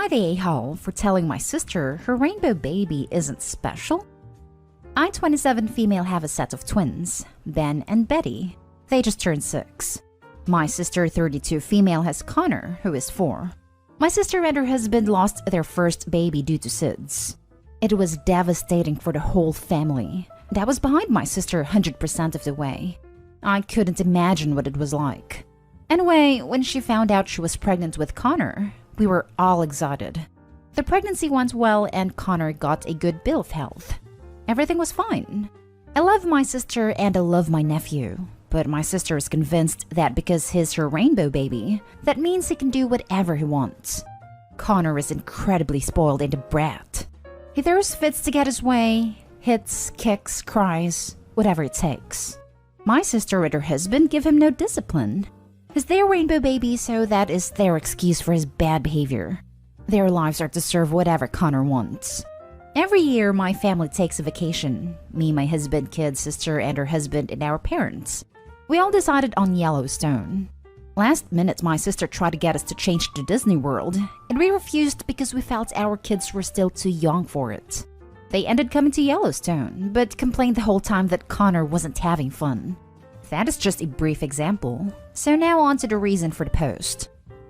I the a-hole for telling my sister her rainbow baby isn't special? I, 27 female, have a set of twins, Ben and Betty. They just turned 6. My sister, 32 female, has Connor, who is 4. My sister and her husband lost their first baby due to SIDS. It was devastating for the whole family. And I was behind my sister 100% of the way. I couldn't imagine what it was like. Anyway, when she found out she was pregnant with Connor, we were all excited. The pregnancy went well and Connor got a good bill of health. Everything was fine. I love my sister and I love my nephew, but my sister is convinced that because he's her rainbow baby, that means he can do whatever he wants. Connor is incredibly spoiled and a brat. He throws fits to get his way, hits, kicks, cries, whatever it takes. My sister and her husband give him no discipline. He's their rainbow baby, so that is their excuse for his bad behavior. Their lives are to serve whatever Connor wants. Every year, my family takes a vacation. Me, my husband, kid, sister, and her husband, and our parents. We all decided on Yellowstone. Last minute, my sister tried to get us to change to Disney World, and we refused because we felt our kids were still too young for it. They ended coming to Yellowstone, but complained the whole time that Connor wasn't having fun. That is just a brief example. So now on to the reason for the post.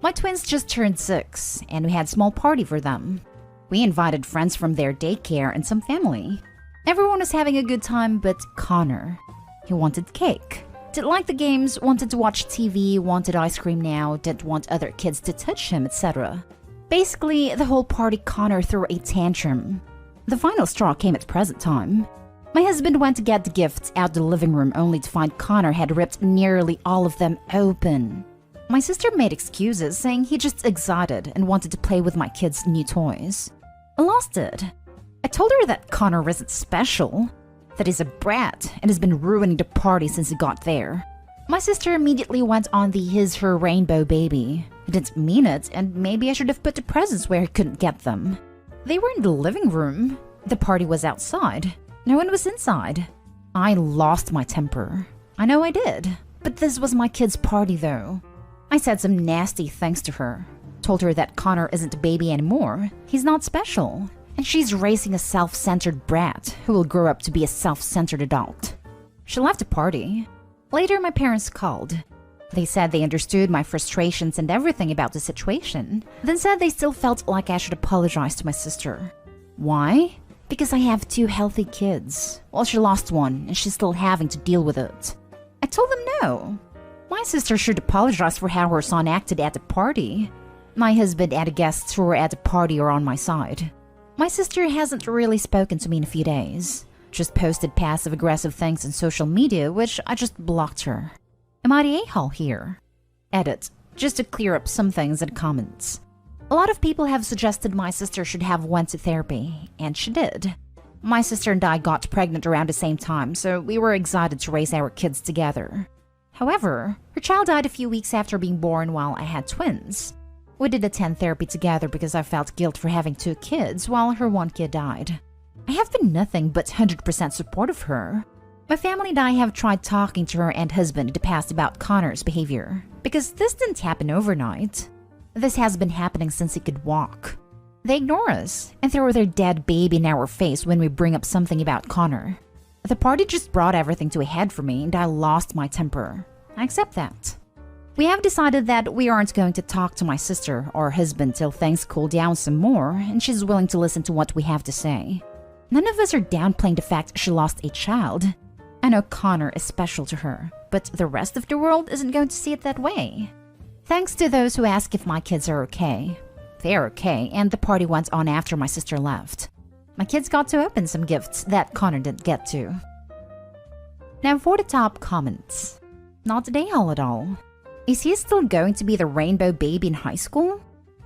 My twins just turned 6, and we had a small party for them. We invited friends from their daycare and some family. Everyone was having a good time but Connor. He wanted cake. Didn't like the games, wanted to watch TV, wanted ice cream now, didn't want other kids to touch him, etc. Basically, the whole party Connor threw a tantrum. The final straw came at present time. My husband went to get the gifts out the living room only to find Connor had ripped nearly all of them open. My sister made excuses, saying he just excited and wanted to play with my kids' new toys. I lost it. I told her that Connor isn't special, that he's a brat and has been ruining the party since he got there. My sister immediately went on the his/her rainbow baby. I didn't mean it, and maybe I should have put the presents where he couldn't get them. They were in the living room. The party was outside. No one was inside. I lost my temper. I know I did, but this was my kid's party though. I said some nasty things to her. Told her that Connor isn't a baby anymore. He's not special. And she's raising a self-centered brat who will grow up to be a self-centered adult. She left the party. Later, my parents called. They said they understood my frustrations and everything about the situation, then said they still felt like I should apologize to my sister. Why? Because I have 2 healthy kids. Well, she lost one and she's still having to deal with it. I told them no. My sister should apologize for how her son acted at the party. My husband and the guests who were at the party are on my side. My sister hasn't really spoken to me in a few days. Just posted passive-aggressive things on social media, which I just blocked her. Am I the a-hole here? Edit. Just to clear up some things in comments. A lot of people have suggested my sister should have went to therapy, and she did. My sister and I got pregnant around the same time, so we were excited to raise our kids together. However, her child died a few weeks after being born while I had twins. We did attend therapy together because I felt guilt for having 2 kids while her 1 kid died. I have been nothing but 100% supportive of her. My family and I have tried talking to her and husband in the past about Connor's behavior, because this didn't happen overnight. This has been happening since he could walk. They ignore us and throw their dead baby in our face when we bring up something about Connor. The party just brought everything to a head for me and I lost my temper. I accept that. We have decided that we aren't going to talk to my sister or husband till things cool down some more and she's willing to listen to what we have to say. None of us are downplaying the fact she lost a child. I know Connor is special to her, but the rest of the world isn't going to see it that way. Thanks to those who ask if my kids are okay. They're okay, and the party went on after my sister left. My kids got to open some gifts that Connor didn't get to. Now for the top comments. Not the a-hole at all. Is he still going to be the rainbow baby in high school?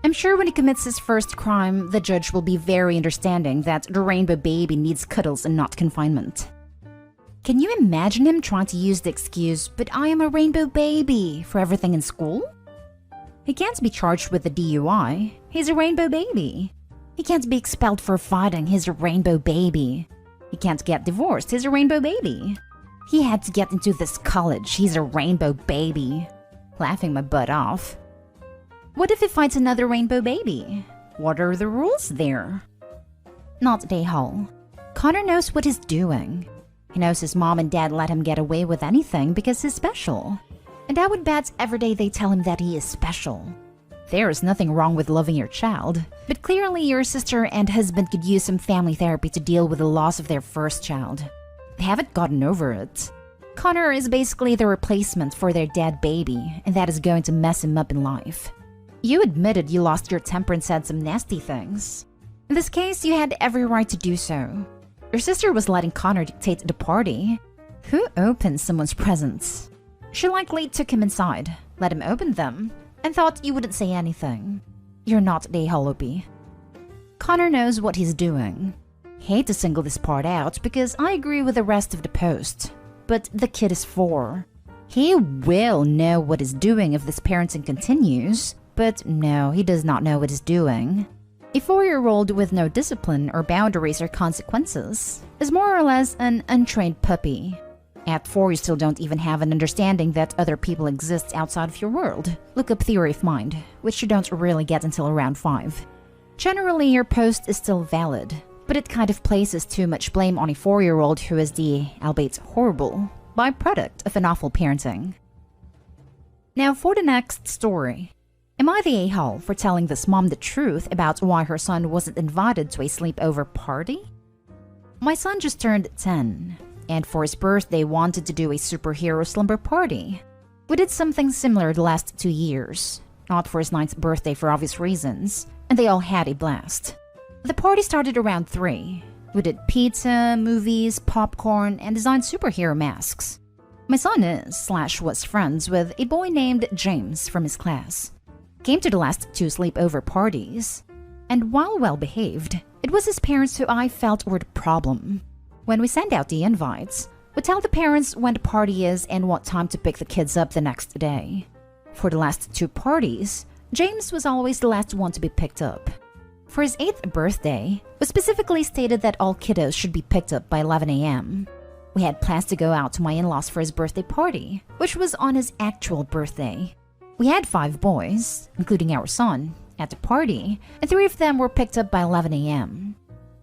I'm sure when he commits his first crime, the judge will be very understanding that the rainbow baby needs cuddles and not confinement. Can you imagine him trying to use the excuse, "but I am a rainbow baby," for everything in school? He can't be charged with a DUI. He's a rainbow baby. He can't be expelled for fighting. He's a rainbow baby. He can't get divorced. He's a rainbow baby. He had to get into this college. He's a rainbow baby. Laughing my butt off. What if he finds another rainbow baby? What are the rules there? Not a-hole. Connor knows what he's doing. He knows his mom and dad let him get away with anything because he's special. And I would bet every day they tell him that he is special. There is nothing wrong with loving your child, but clearly your sister and husband could use some family therapy to deal with the loss of their first child. They haven't gotten over it. Connor is basically the replacement for their dead baby, and that is going to mess him up in life. You admitted you lost your temper and said some nasty things. In this case, you had every right to do so. Your sister was letting Connor dictate the party. Who opens someone's presents? She likely took him inside, let him open them, and thought you wouldn't say anything. You're not a holopy. Connor knows what he's doing. Hate to single this part out because I agree with the rest of the post, but the kid is 4. He will know what he's doing if this parenting continues, but no, he does not know what he's doing. A 4-year-old with no discipline or boundaries or consequences is more or less an untrained puppy. At 4, you still don't even have an understanding that other people exist outside of your world. Look up theory of mind, which you don't really get until around 5. Generally, your post is still valid, but it kind of places too much blame on a 4-year-old who is the, albeit horrible, byproduct of an awful parenting. Now for the next story. Am I the a-hole for telling this mom the truth about why her son wasn't invited to a sleepover party? My son just turned 10, and for his birthday wanted to do a superhero slumber party. We did something similar the last 2 years, not for his 9th birthday for obvious reasons, and they all had a blast. The party started around 3. We did pizza, movies, popcorn, and designed superhero masks. My son was friends with a boy named James from his class. Came to the last 2 sleepover parties, and while well behaved, it was his parents who I felt were the problem. When we send out the invites, we tell the parents when the party is and what time to pick the kids up the next day. For the last 2 parties, James was always the last one to be picked up. For his 8th birthday, we specifically stated that all kiddos should be picked up by 11 a.m. We had plans to go out to my in-laws for his birthday party, which was on his actual birthday. We had 5 boys, including our son, at the party, and 3 of them were picked up by 11 a.m.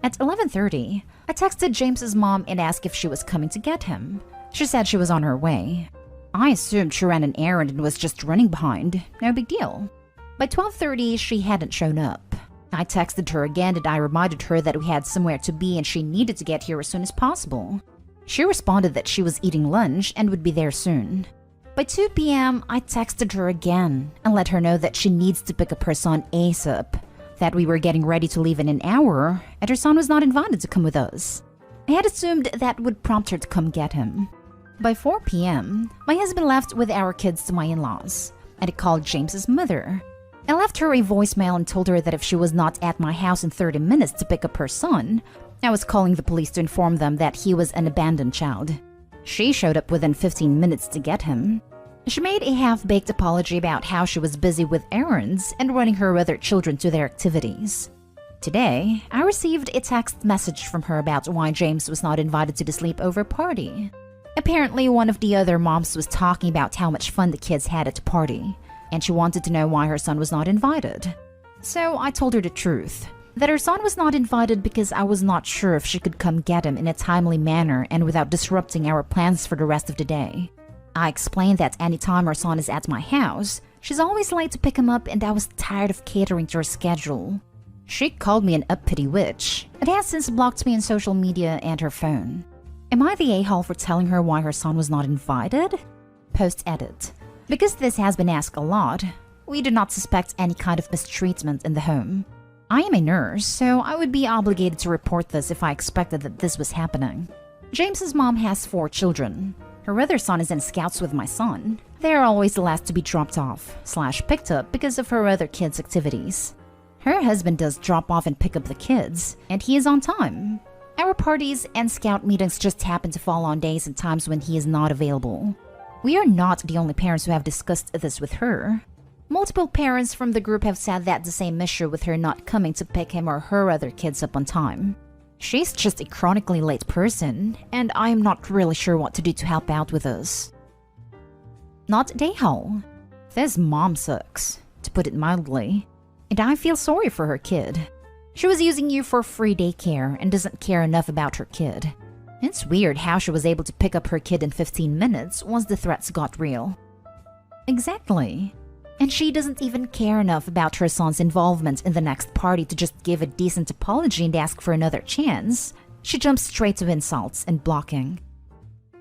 At 11:30, I texted James's mom and asked if she was coming to get him. She said she was on her way. I assumed she ran an errand and was just running behind. No big deal. By 12:30, she hadn't shown up. I texted her again and I reminded her that we had somewhere to be and she needed to get here as soon as possible. She responded that she was eating lunch and would be there soon. By 2 p.m., I texted her again and let her know that she needs to pick up her son ASAP, that we were getting ready to leave in an hour, and her son was not invited to come with us. I had assumed that would prompt her to come get him. By 4 p.m., my husband left with our kids to my in-laws, and I called James's mother. I left her a voicemail and told her that if she was not at my house in 30 minutes to pick up her son, I was calling the police to inform them that he was an abandoned child. She showed up within 15 minutes to get him. She made a half-baked apology about how she was busy with errands and running her other children to their activities. Today, I received a text message from her about why James was not invited to the sleepover party. Apparently, one of the other moms was talking about how much fun the kids had at the party, and she wanted to know why her son was not invited. So I told her the truth, that her son was not invited because I was not sure if she could come get him in a timely manner and without disrupting our plans for the rest of the day. I explained that anytime our son is at my house, she's always late to pick him up and I was tired of catering to her schedule. She called me an uppity witch and has since blocked me on social media and her phone. Am I the a-hole for telling her why her son was not invited? Post edit. Because this has been asked a lot, we do not suspect any kind of mistreatment in the home. I am a nurse, so I would be obligated to report this if I expected that this was happening. James's mom has 4 children. Her other son is in scouts with my son. They are always the last to be dropped off / picked up because of her other kids' activities. Her husband does drop off and pick up the kids, and he is on time. Our parties and scout meetings just happen to fall on days and times when he is not available. We are not the only parents who have discussed this with her. Multiple parents from the group have said that the same issue with her not coming to pick him or her other kids up on time. She's just a chronically late person, and I am not really sure what to do to help out with this. Not a-hole. This mom sucks, to put it mildly. And I feel sorry for her kid. She was using you for free daycare and doesn't care enough about her kid. It's weird how she was able to pick up her kid in 15 minutes once the threats got real. Exactly. And she doesn't even care enough about her son's involvement in the next party to just give a decent apology and ask for another chance. She jumps straight to insults and blocking.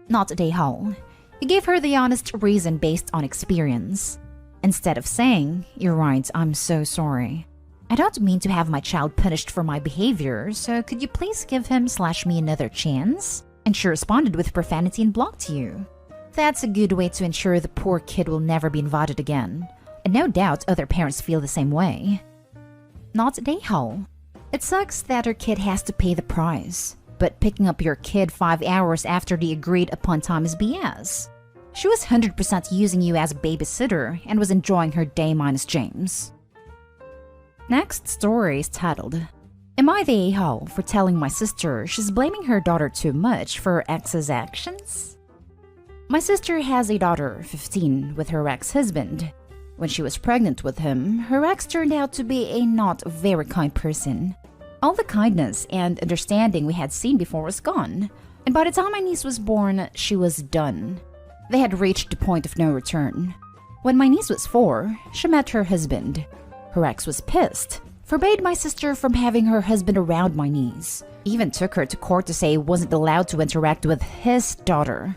Not a day hole. You gave her the honest reason based on experience. Instead of saying, "You're right, I'm so sorry. I don't mean to have my child punished for my behavior, so could you please give him/me another chance?" And she responded with profanity and blocked you. That's a good way to ensure the poor kid will never be invited again. And no doubt other parents feel the same way. Not a day hole. It sucks that her kid has to pay the price, but picking up your kid 5 hours after the agreed upon time is BS. She was 100% using you as a babysitter and was enjoying her day minus James. Next story is titled, "Am I the a-hole for telling my sister she's blaming her daughter too much for her ex's actions?" My sister has a daughter, 15, with her ex-husband. When she was pregnant with him, her ex turned out to be a not very kind person. All the kindness and understanding we had seen before was gone, and by the time my niece was born, she was done. They had reached the point of no return. When my niece was 4, she met her husband. Her ex was pissed, forbade my sister from having her husband around my niece, even took her to court to say he wasn't allowed to interact with his daughter.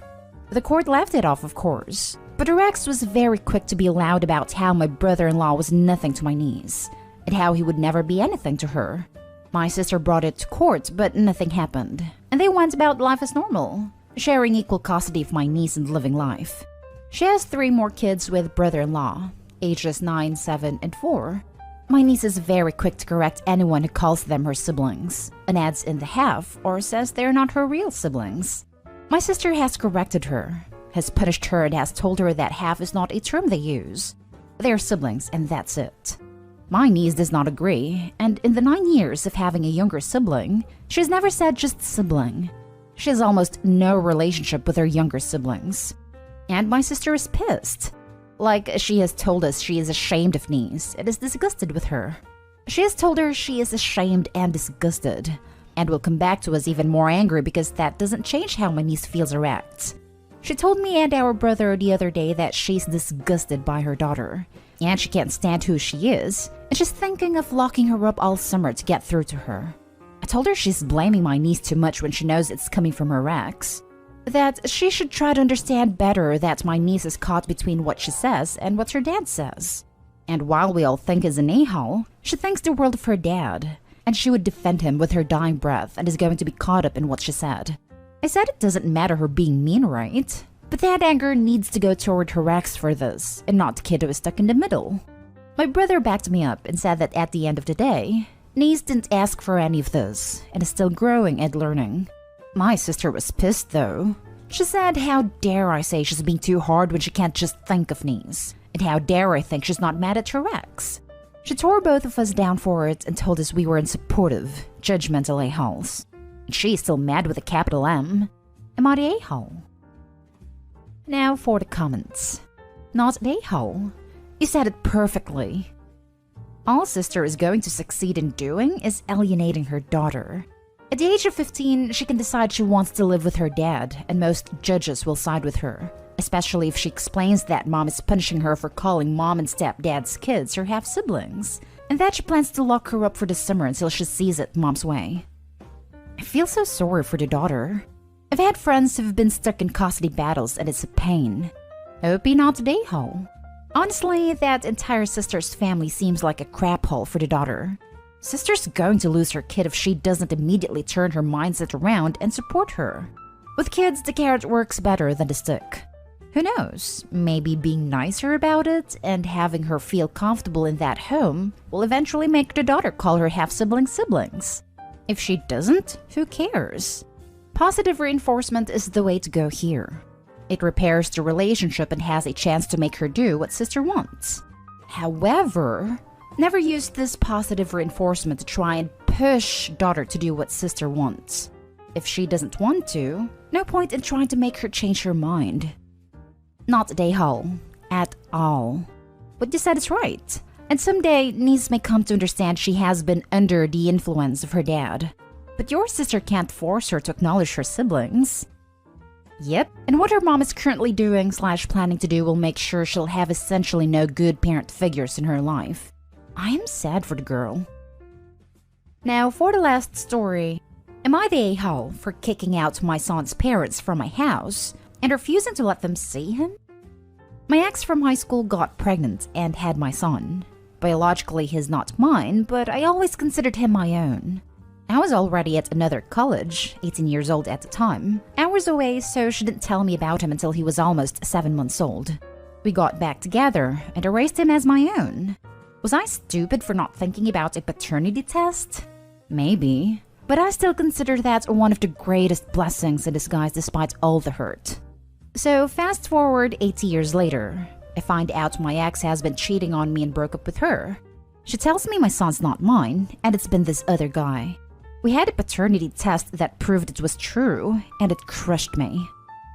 The court laughed it off, of course, but her ex was very quick to be loud about how my brother-in-law was nothing to my niece, and how he would never be anything to her. My sister brought it to court, but nothing happened, and they went about life as normal, sharing equal custody of my niece and living life. She has 3 more kids with brother-in-law, ages 9, 7, and 4. My niece is very quick to correct anyone who calls them her siblings, and adds in the half or says they're not her real siblings. My sister has corrected her, has punished her, and has told her that half is not a term they use. They're siblings and that's it. My niece does not agree, and in the 9 years of having a younger sibling, she's never said just sibling. She has almost no relationship with her younger siblings. And my sister is pissed. Like, she has told us she is ashamed of niece and is disgusted with her. She has told her she is ashamed and disgusted, and will come back to us even more angry because that doesn't change how my niece feels or acts. She told me and our brother the other day that she's disgusted by her daughter, and she can't stand who she is, and she's thinking of locking her up all summer to get through to her. I told her she's blaming my niece too much when she knows it's coming from her ex. That she should try to understand better that my niece is caught between what she says and what her dad says. And while we all think is an a-hole, she thinks the world of her dad, and she would defend him with her dying breath and is going to be caught up in what she said. I said it doesn't matter her being mean, right? But that anger needs to go toward her ex for this, and not the kid who is stuck in the middle. My brother backed me up and said that at the end of the day, niece didn't ask for any of this, and is still growing and learning. My sister was pissed though. She said, "How dare I say she's being too hard when she can't just think of niece? And how dare I think she's not mad at her ex?" She tore both of us down for it and told us we were unsupportive, judgmental a-holes. And she's still mad with a capital M. Am I the a-hole? Now for the comments. Not the a-hole. You said it perfectly. All sister is going to succeed in doing is alienating her daughter. At the age of 15, she can decide she wants to live with her dad, and most judges will side with her, especially if she explains that mom is punishing her for calling mom and stepdad's kids her half-siblings, and that she plans to lock her up for the summer until she sees it mom's way. I feel so sorry for the daughter. I've had friends who've been stuck in custody battles, and it's a pain. Hope you're not the a-hole. Honestly, that entire sister's family seems like a crap hole for the daughter. Sister's going to lose her kid if she doesn't immediately turn her mindset around and support her. With kids, the carrot works better than the stick. Who knows, maybe being nicer about it and having her feel comfortable in that home will eventually make the daughter call her half-siblings siblings. If she doesn't, who cares? Positive reinforcement is the way to go here. It repairs the relationship and has a chance to make her do what sister wants. However, never use this positive reinforcement to try and push daughter to do what sister wants. If she doesn't want to, no point in trying to make her change her mind. Not a a-hole. At all. What you said is right. And someday, niece may come to understand she has been under the influence of her dad. But your sister can't force her to acknowledge her siblings. Yep, and what her mom is currently doing / planning to do will make sure she'll have essentially no good parent figures in her life. I am sad for the girl. Now, for the last story. Am I the a-hole for kicking out my son's parents from my house and refusing to let them see him? My ex from high school got pregnant and had my son. Biologically, he's not mine, but I always considered him my own. I was already at another college, 18 years old at the time, hours away, so she didn't tell me about him until he was almost 7 months old. We got back together and I raised him as my own. Was I stupid for not thinking about a paternity test? Maybe. But I still consider that one of the greatest blessings in disguise despite all the hurt. So fast forward 80 years later, I find out my ex has been cheating on me and broke up with her. She tells me my son's not mine, and it's been this other guy. We had a paternity test that proved it was true, and it crushed me.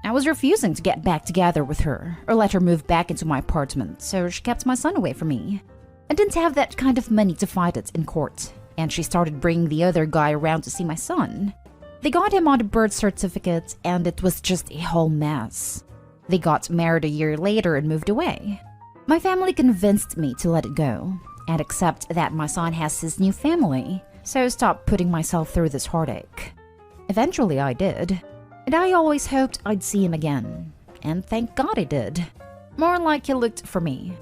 I was refusing to get back together with her, or let her move back into my apartment, so she kept my son away from me. I didn't have that kind of money to fight it in court, and she started bringing the other guy around to see my son. They got him on the birth certificate, and it was just a whole mess. They got married a year later and moved away. My family convinced me to let it go, and accept that my son has his new family, so stop putting myself through this heartache. Eventually I did, and I always hoped I'd see him again, and thank God I did. More like he looked for me.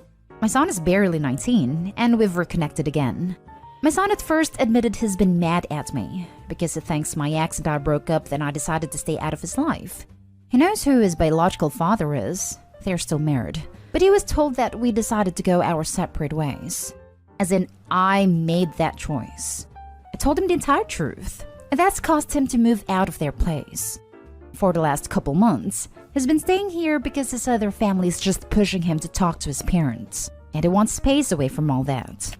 My son is barely 19, and we've reconnected again. My son at first admitted he's been mad at me, because he thinks my ex and I broke up, then I decided to stay out of his life. He knows who his biological father is. They're still married. But he was told that we decided to go our separate ways. As in, I made that choice. I told him the entire truth, and that's caused him to move out of their place. For the last couple months, he's been staying here because his other family is just pushing him to talk to his parents, and he wants space away from all that.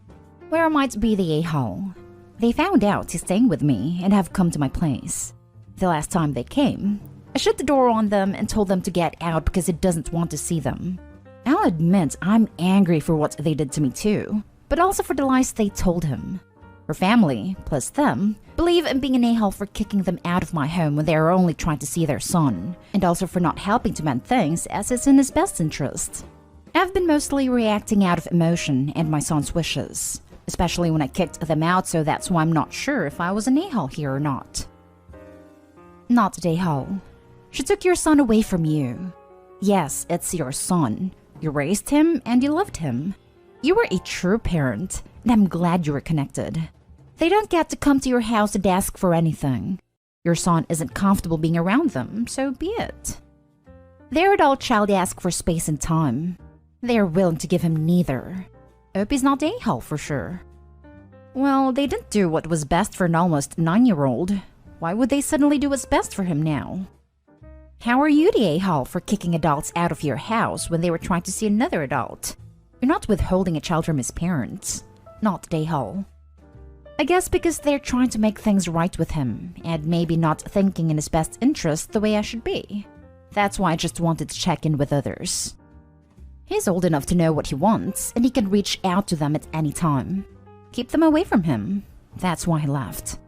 Where might be the a-hole? They found out he's staying with me and have come to my place. The last time they came, I shut the door on them and told them to get out because he doesn't want to see them. I'll admit I'm angry for what they did to me too, but also for the lies they told him. Her family, plus them, believe in being an a-hole for kicking them out of my home when they are only trying to see their son, and also for not helping to mend things as it's in his best interest. I've been mostly reacting out of emotion and my son's wishes. Especially when I kicked them out, so that's why I'm not sure if I was an a-hole here or not. Not an a-hole. She took your son away from you. Yes, it's your son. You raised him and you loved him. You were a true parent, and I'm glad you were connected. They don't get to come to your house and ask for anything. Your son isn't comfortable being around them, so be it. Their adult child asks for space and time. They are willing to give him neither. Hope he's not a-hole for sure. Well, they didn't do what was best for an almost 9-year-old. Why would they suddenly do what's best for him now? How are you the a-hole for kicking adults out of your house when they were trying to see another adult? You're not withholding a child from his parents. Not the a-hole. I guess because they're trying to make things right with him, and maybe not thinking in his best interest the way I should be. That's why I just wanted to check in with others. He's old enough to know what he wants, and he can reach out to them at any time. Keep them away from him. That's why he left.